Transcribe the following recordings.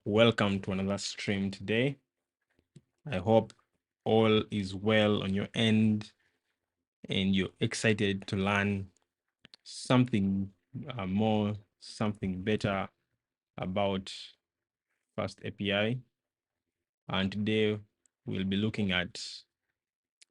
Welcome to another stream today. I hope all is well on your end and you're excited to learn something more, something better about FastAPI. And today we'll be looking at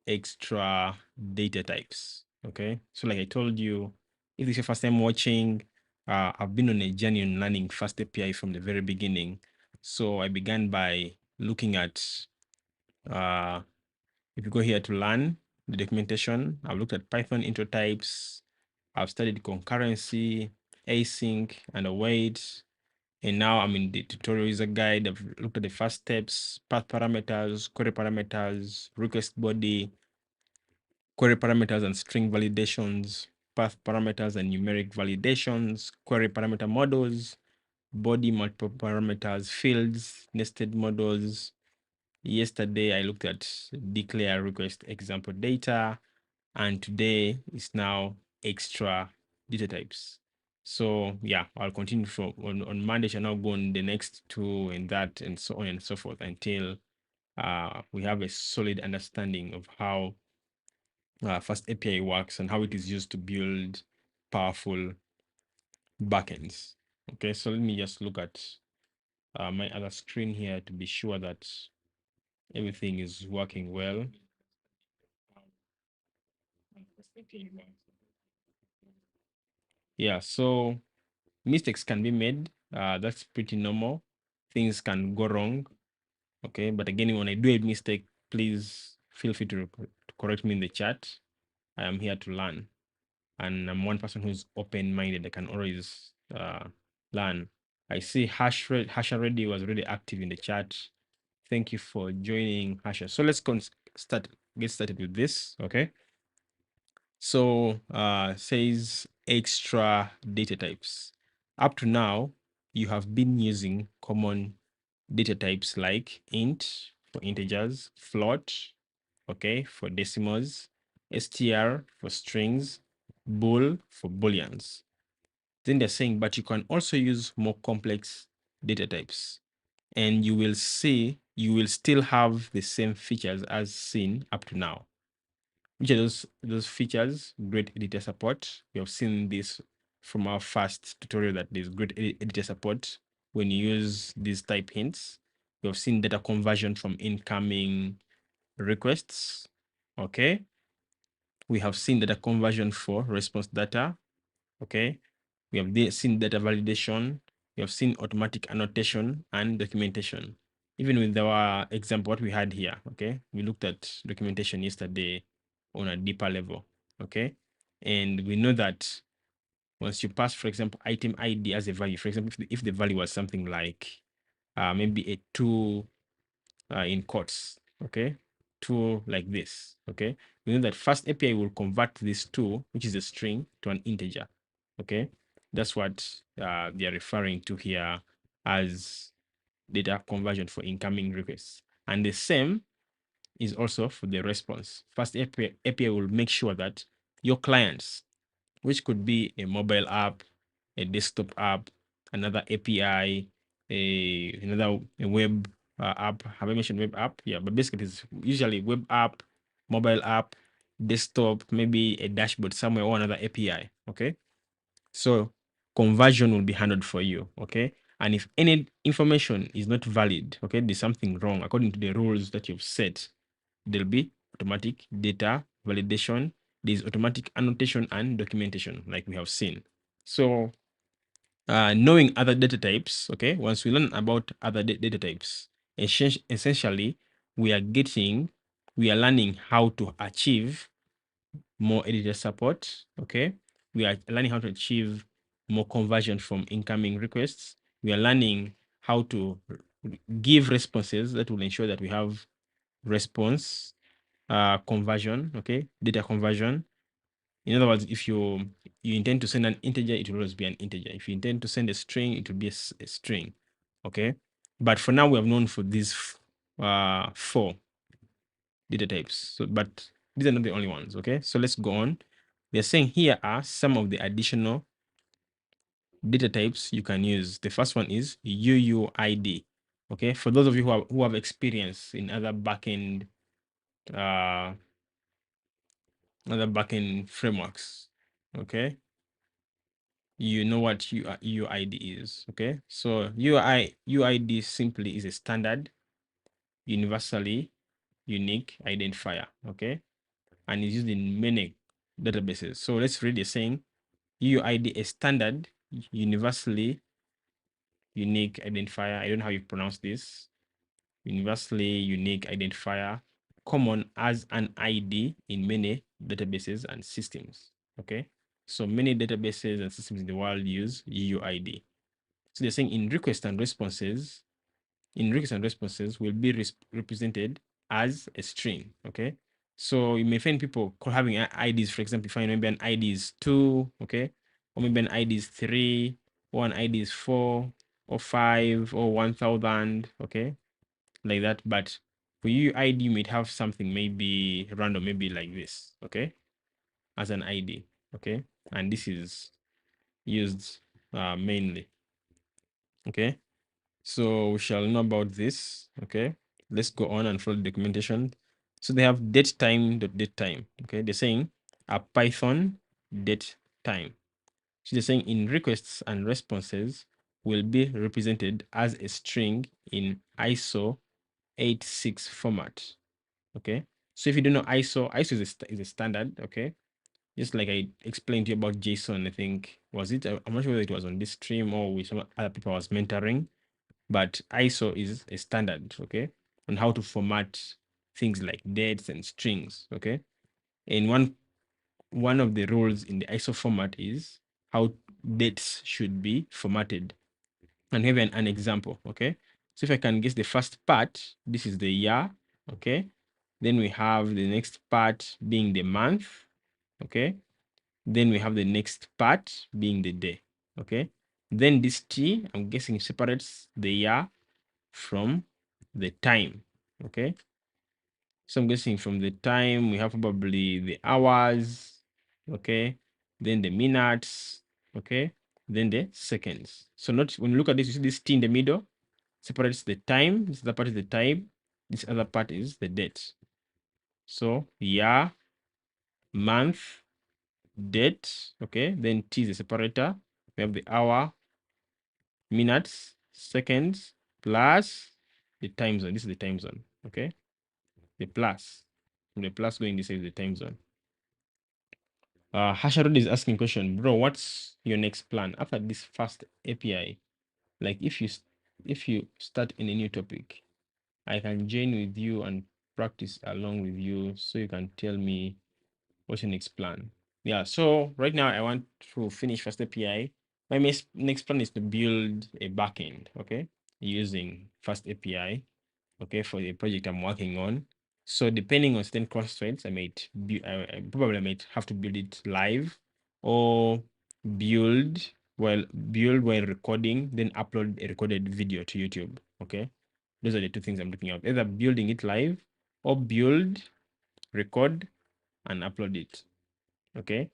extra data types. Okay, so like I told you, if this is your first time watching, I've been on a journey on learning FastAPI from the very beginning. So I began by looking at if you go here to learn the documentation, I've looked at Python intro types, I've studied concurrency, async, and await. And now I'm in the tutorial user guide. I've looked at the first steps, path parameters, query parameters, request body, query parameters and string validations, path parameters and numeric validations, query parameter models, body multiple parameters, fields, nested models. Yesterday, I looked at declare request example data, and today is now extra data types. So yeah, I'll continue from on Monday. Shall now go on the next two and that and so on and so forth until we have a solid understanding of how FastAPI works and how it is used to build powerful backends. Okay, so let me just look at my other screen here to be sure that everything is working well. Yeah, so mistakes can be made. That's pretty normal. Things can go wrong. Okay, but again, when I do a mistake, please feel free to correct me in the chat. I am here to learn, and I'm one person who's open-minded. I can always learn. I see Hasha already was really active in the chat. Thank you for joining, Hasha. So let's get started with this. Okay. So says extra data types. Up to now, you have been using common data types like int for integers, float, okay, for decimals, str for strings, bool for booleans. Then they're saying, but you can also use more complex data types. And you will see, you will still have the same features as seen up to now. Which are those features? Great editor support. We have seen this from our first tutorial that there's great editor support when you use these type hints. We have seen data conversion from incoming requests. Okay. We have seen data conversion for response data. Okay. We have seen data validation. We have seen automatic annotation and documentation. Even with our example, what we had here, okay? We looked at documentation yesterday on a deeper level, okay? And we know that once you pass, for example, item ID as a value, for example, if the value was something like maybe a 2 in quotes, okay? 2 like this, okay? We know that FastAPI will convert this 2, which is a string, to an integer, okay? That's what they are referring to here as data conversion for incoming requests. And the same is also for the response. FastAPI will make sure that your clients, which could be a mobile app, a desktop app, another API, another web app. Have I mentioned web app? Yeah, but basically it's usually web app, mobile app, desktop, maybe a dashboard somewhere or another API. Okay. So conversion will be handled for you. Okay. And if any information is not valid, okay, there's something wrong according to the rules that you've set, there'll be automatic data validation. There's automatic annotation and documentation, like we have seen. So knowing other data types, okay, once we learn about other data types, essentially, we are learning how to achieve more editor support, okay? We are learning how to achieve more conversion from incoming requests. We are learning how to give responses that will ensure that we have response conversion, okay, data conversion. In other words, if you intend to send an integer, it will always be an integer. If you intend to send a string, it will be a string, okay. But for now, we have known for these 4 data types. So, but these are not the only ones, okay. So let's go on. They're saying here are some of the additional data types you can use. The first one is UUID. Okay, for those of you who have experience in other backend frameworks, okay, you know what UUID is. Okay, so UUID simply is a standard, universally unique identifier. Okay, and is used in many databases. So let's read the saying: UUID, a standard, universally unique identifier. I don't know how you pronounce this. Universally unique identifier, common as an ID in many databases and systems. Okay, so many databases and systems in the world use UUID. So they're saying in requests and responses will be represented as a string. Okay, so you may find people having IDs. For example, if I maybe an ID is 2, okay, or maybe an ID is 3, or an ID is 4, or 5, or 1000, okay, like that. But for UUID, you might have something maybe random, maybe like this, okay, as an ID, okay, and this is used mainly, okay. So we shall know about this, okay. Let's go on and follow the documentation. So they have datetime. Okay, they're saying a Python datetime. So they're saying in requests and responses will be represented as a string in ISO 86 format. Okay, so if you don't know ISO is a standard. Okay, just like I explained to you about JSON, I think was it, I'm not sure whether it was on this stream or with some other people I was mentoring, but ISO is a standard, okay, on how to format things like dates and strings. Okay, and one of the rules in the ISO format is how dates should be formatted. And here an example. Okay, so if I can guess the first part, this is the year. Okay, then we have the next part being the month. Okay, then we have the next part being the day. Okay, then this T, I'm guessing, separates the year from the time. Okay, so I'm guessing from the time we have probably the hours. Okay, then the minutes. Okay, then the seconds. So not when you look at this, you see this T in the middle separates the time. This other part is the time. This other part is the date. So year, month, date. Okay, then T is the separator. We have the hour, minutes, seconds, plus the time zone. This is the time zone. Okay, the plus. From the plus going this is the time zone. Hasharud is asking question, bro. What's your next plan after this fast API? Like if you start in a new topic, I can join with you and practice along with you so you can tell me what's your next plan. Yeah, so right now I want to finish Fast API. My next plan is to build a backend, okay, using Fast API, okay, for the project I'm working on. So depending on certain constraints, I probably might have to build it live or build while recording, then upload a recorded video to YouTube. Okay, those are the two things I'm looking at: either building it live or build, record, and upload it. Okay.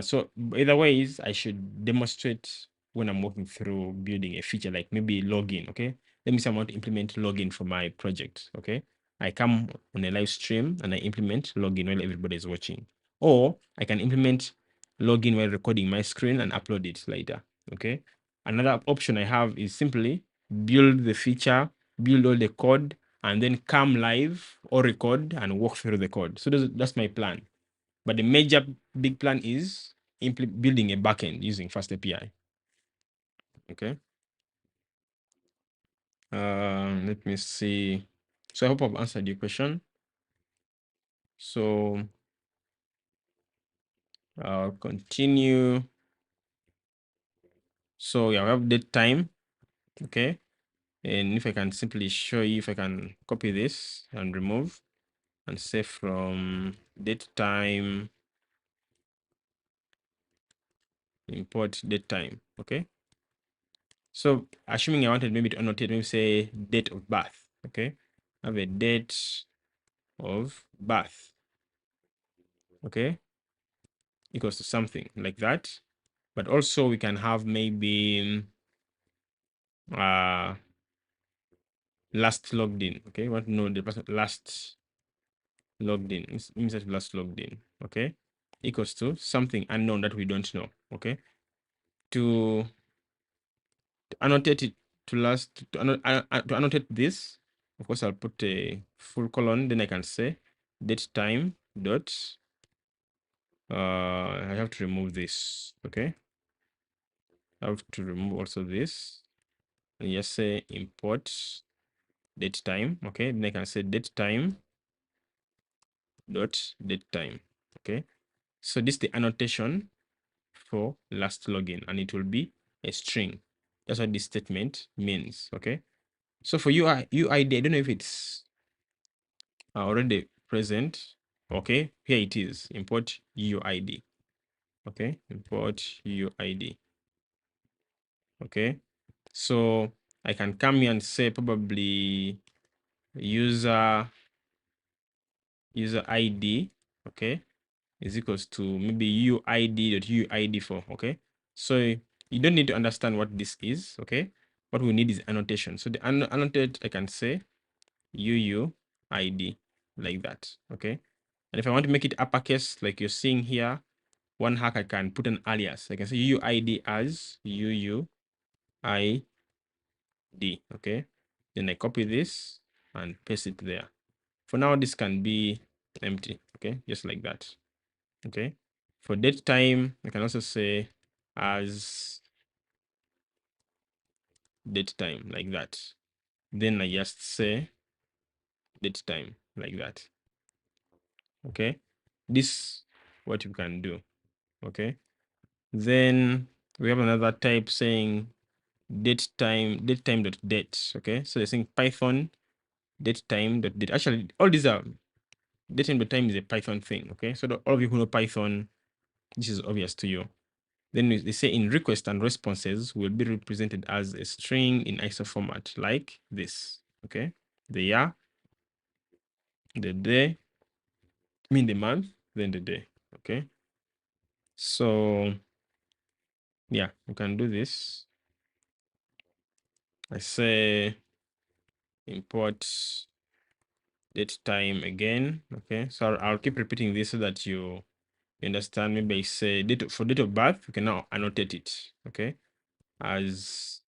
So either ways, I should demonstrate when I'm walking through building a feature, like maybe login. Okay. Let me say I want to implement login for my project. Okay. I come on a live stream and I implement login while everybody is watching. Or I can implement login while recording my screen and upload it later. Okay. Another option I have is simply build the feature, build all the code, and then come live or record and walk through the code. So that's my plan. But the major big plan is building a backend using FastAPI. Okay. Let me see. So I hope I've answered your question. So I'll continue. So yeah, we have date time. Okay. And if I can simply show you, if I can copy this and remove and say from date time, import date time. Okay. So assuming I wanted maybe to annotate, maybe say date of birth. Okay. I have a date of birth, okay, equals to something like that. But also we can have maybe last logged in. Okay, we want to know the person last logged in. It means that last logged in. Okay, equals to something unknown that we don't know. Okay, to annotate it to annotate this, of course, I'll put a full colon. Then I can say date time dot. I have to remove this. Okay, I have to remove also this. And just say import date time. Okay, then I can say date time dot date time. Okay, so this is the annotation for last login, and it will be a string. That's what this statement means. Okay, so for UID, I don't know if it's already present. Okay, here it is. Import UUID. Okay, import UUID. Okay, so I can come here and say probably user ID. Okay, is equals to maybe UID.UID4. Okay, so you don't need to understand what this is. Okay, what we need is annotation. So the annotate, I can say UUID like that. Okay, and if I want to make it uppercase, like you're seeing here, one hack I can put an alias. I can say UUID as UUID. Okay, then I copy this and paste it there. For now, this can be empty. Okay, just like that. Okay, for date time, I can also say as date time like that. Then I just say date time like that. Okay, this what you can do. Okay, then we have another type saying date time dot date. Okay, so they're saying Python date time dot date. Actually, all these are date time dot time is a Python thing. Okay, so all of you who know Python, this is obvious to you. Then they say in request and responses will be represented as a string in ISO format like this. Okay, the year, the day, the month, then the day. Okay, so yeah, we can do this. I say import date time again. Okay, so I'll keep repeating this so that you understand. Maybe I say for date of birth, we can now annotate it. Okay, as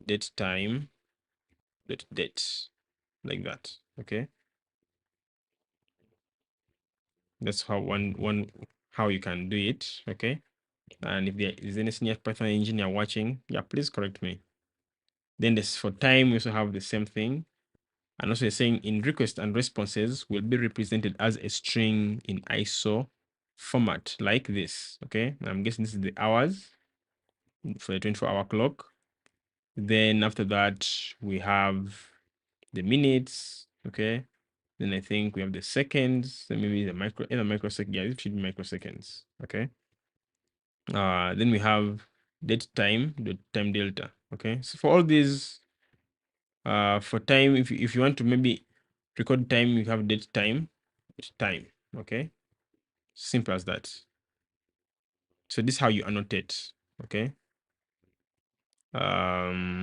date time date like that. Okay, that's how how you can do it. Okay, and if there is any senior Python engineer watching, yeah, please correct me. Then this for time, we also have the same thing. And also saying in request and responses will be represented as a string in ISO format like this. Okay, I'm guessing this is the hours for the 24-hour clock. Then after that, we have the minutes. Okay, then I think we have the seconds. Then maybe the microsecond. Yeah, it should be microseconds. Okay. Then we have date time, the time delta. Okay, so for all these, for time, if you want to maybe record time, you have date time, time. Okay, simple as that. So this is how you annotate. Okay. Yeah,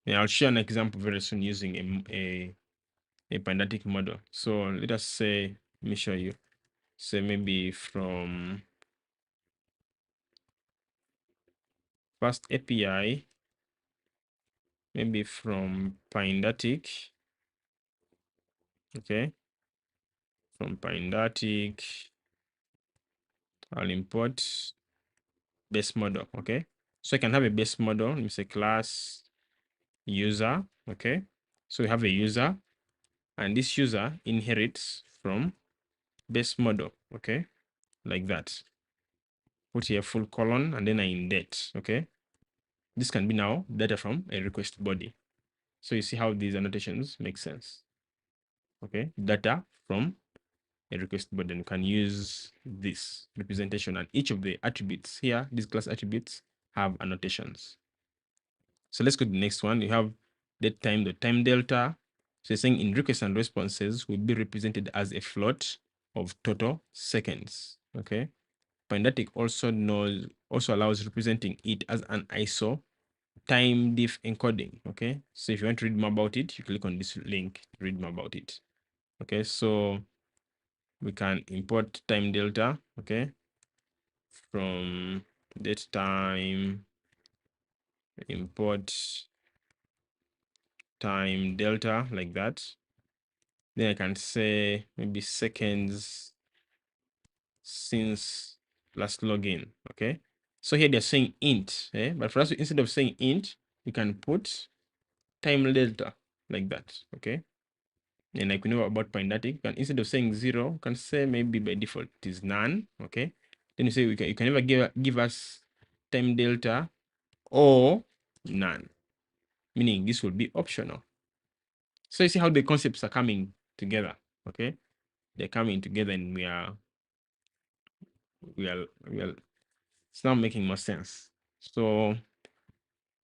I'll share an example very soon using a pandatic model. So let us say, let me show you. Say maybe from FastAPI, maybe from pandatic. Okay, from pandatic, I'll import base model. Okay, so I can have a base model. Let me say class user. Okay, so we have a user, and this user inherits from base model. Okay, like that. Put here full colon and then I indent. Okay, this can be now data from a request body. So you see how these annotations make sense. Okay, data from a request body, and you can use this representation, and each of the attributes here, these class attributes, have annotations. So let's go to the next one. You have date time, the time delta. So you're saying in requests and responses will be represented as a float of total seconds. Okay. Pandatic also allows representing it as an ISO time diff encoding. Okay, so if you want to read more about it, you click on this link to read more about it. Okay, so we can import time delta, okay, from date time, import time delta like that. Then I can say maybe seconds since last login. Okay, so here they're saying int, but for us, instead of saying int, we can put time delta like that. Okay, and like we know about Pindatic, can instead of saying 0, you can say maybe by default it is none. Okay, then you say you can never give us time delta or none, meaning this will be optional. So you see how the concepts are coming together. Okay, they're coming together, and we are it's now making more sense. So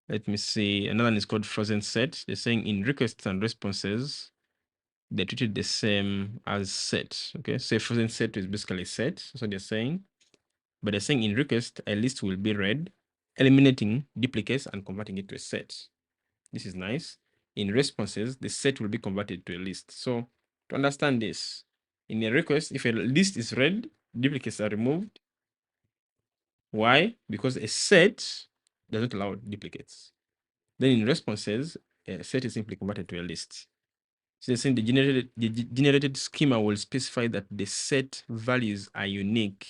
let me see. Another one is called frozen set. They're saying in requests and responses, they're treated the same as set. Okay, so frozen set is basically set. So they're saying, but they're saying in request, a list will be read, eliminating duplicates and converting it to a set. This is nice. In responses, the set will be converted to a list. So to understand this, in a request, if a list is read, duplicates are removed. Why? Because a set does not allow duplicates. Then in responses, a set is simply converted to a list. So they're saying the generated schema will specify that the set values are unique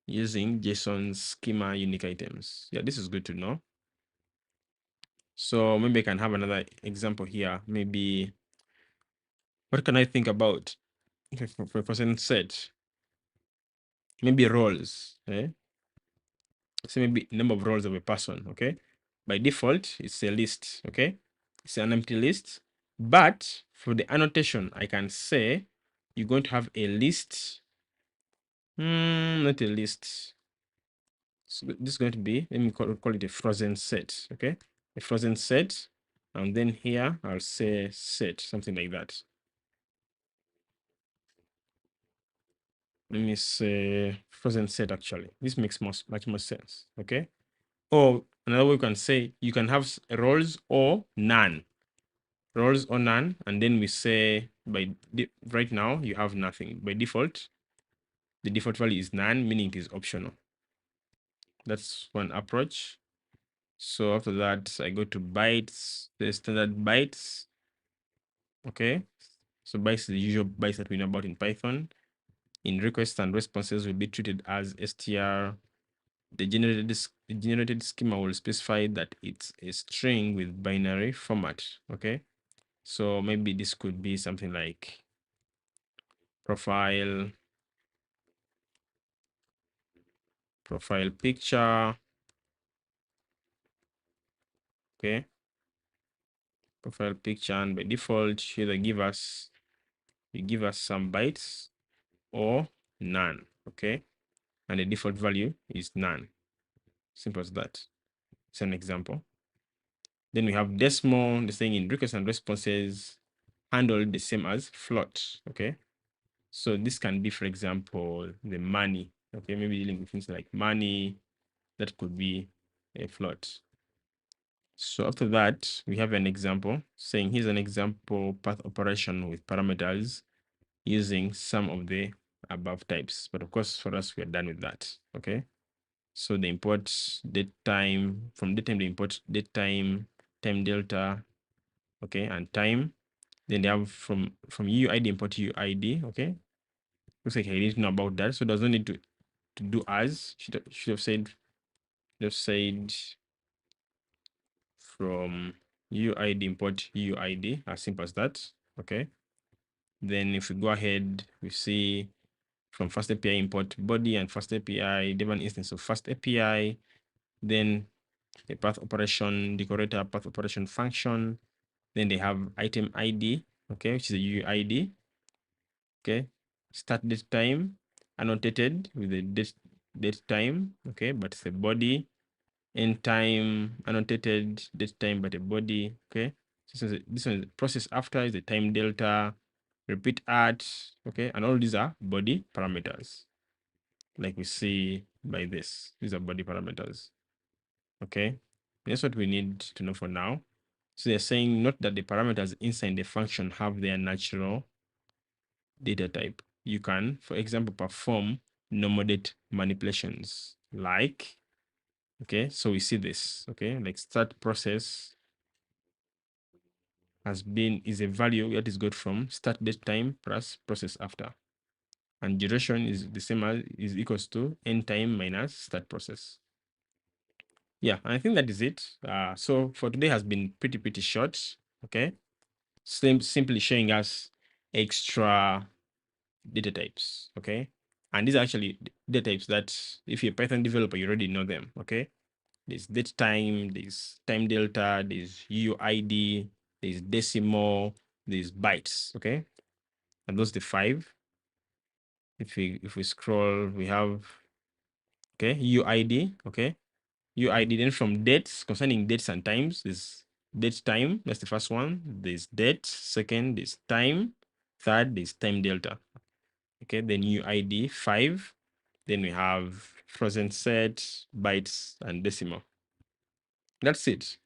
using JSON schema unique items. Yeah, this is good to know. So maybe I can have another example here. Maybe, what can I think about for a person set? Maybe roles. So maybe number of roles of a person. Okay, by default it's a list. Okay, it's an empty list, but for the annotation I can say you're going to have a list. Not a list. So this is going to be, let me call it a frozen set. Okay, a frozen set, and then here I'll say set, something like that. Let me say frozen set. Actually, this makes much more sense. Okay, or another way you can say, you can have roles or none, roles or none, and then we say right now you have nothing. By default, the default value is none, meaning it is optional. That's one approach. So after that, I go to bytes, the standard bytes. Okay, so bytes is the usual bytes that we know about in Python. In requests and responses will be treated as str. The generated schema will specify that it's a string with binary format. Okay, so maybe this could be something like profile picture. Okay, profile picture, and by default either give us some bytes or none. Okay, and the default value is none. Simple as that. It's an example. Then we have decimal, the thing in requests and responses handled the same as float. Okay, so this can be, for example, the money. Okay, maybe dealing with things like money, that could be a float. So after that, we have an example saying here's an example path operation with parameters using some of the above types. But of course, for us, we are done with that. Okay, so they import date time. From date time, they import date time, time delta, okay, and time. Then they have from UUID import UUID. Okay, looks like I didn't know about that, so does not need to do as should have said from UUID import UUID, as simple as that. Okay, then if we go ahead, we see from FastAPI import body and FastAPI, they have an instance of FastAPI, then the path operation decorator path operation function. Then they have item ID, okay, which is a UUID. Okay, start date time annotated with the date time, okay, but it's a body. End time annotated date time but a body. Okay, this one is process after is the time delta, repeat at, okay, and all these are body parameters, like we see by this. These are body parameters. Okay, That's what we need to know for now. So they're saying note that the parameters inside the function have their natural data type. You can, for example, perform normal date manipulations like, okay, so we see this, okay, like start process is a value that is got from start date time plus process after. And duration is the same as is equals to end time minus start process. Yeah, I think that is it. So for today has been pretty short. Okay, simply showing us extra data types. Okay, and these are actually data types that if you're a Python developer, you already know them. Okay, there's date time, there's time delta, there's UUID, there's decimal, there's bytes. Okay, and those are the five. If we scroll, we have okay UUID. Okay, UUID. Then from dates, concerning dates and times, there's date time. That's the first one. There's date. Second is time. Third is time delta. Okay, then UUID 5. Then we have frozen set, bytes, and decimal. That's it.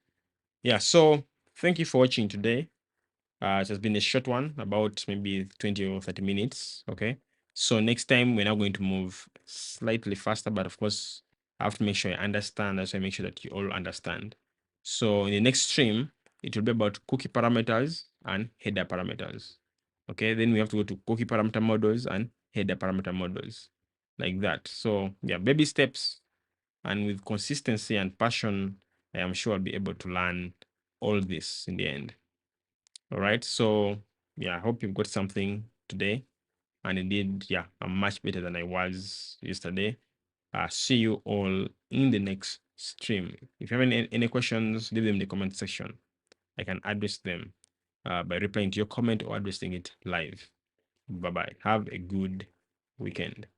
Yeah, so thank you for watching today. It has been a short one, about maybe 20 or 30 minutes. Okay. So next time we're now going to move slightly faster, but of course, I have to make sure I understand. That's why I make sure that you all understand. So in the next stream, it will be about cookie parameters and header parameters. Okay. Then we have to go to cookie parameter models and header parameter models like that. So yeah, baby steps, and with consistency and passion, I am sure I'll be able to learn all this in the end. All right. So yeah, I hope you've got something today. And indeed, yeah, I'm much better than I was yesterday. See you all in the next stream. If you have any questions, leave them in the comment section. I can address them by replying to your comment or addressing it live. Bye bye. Have a good weekend.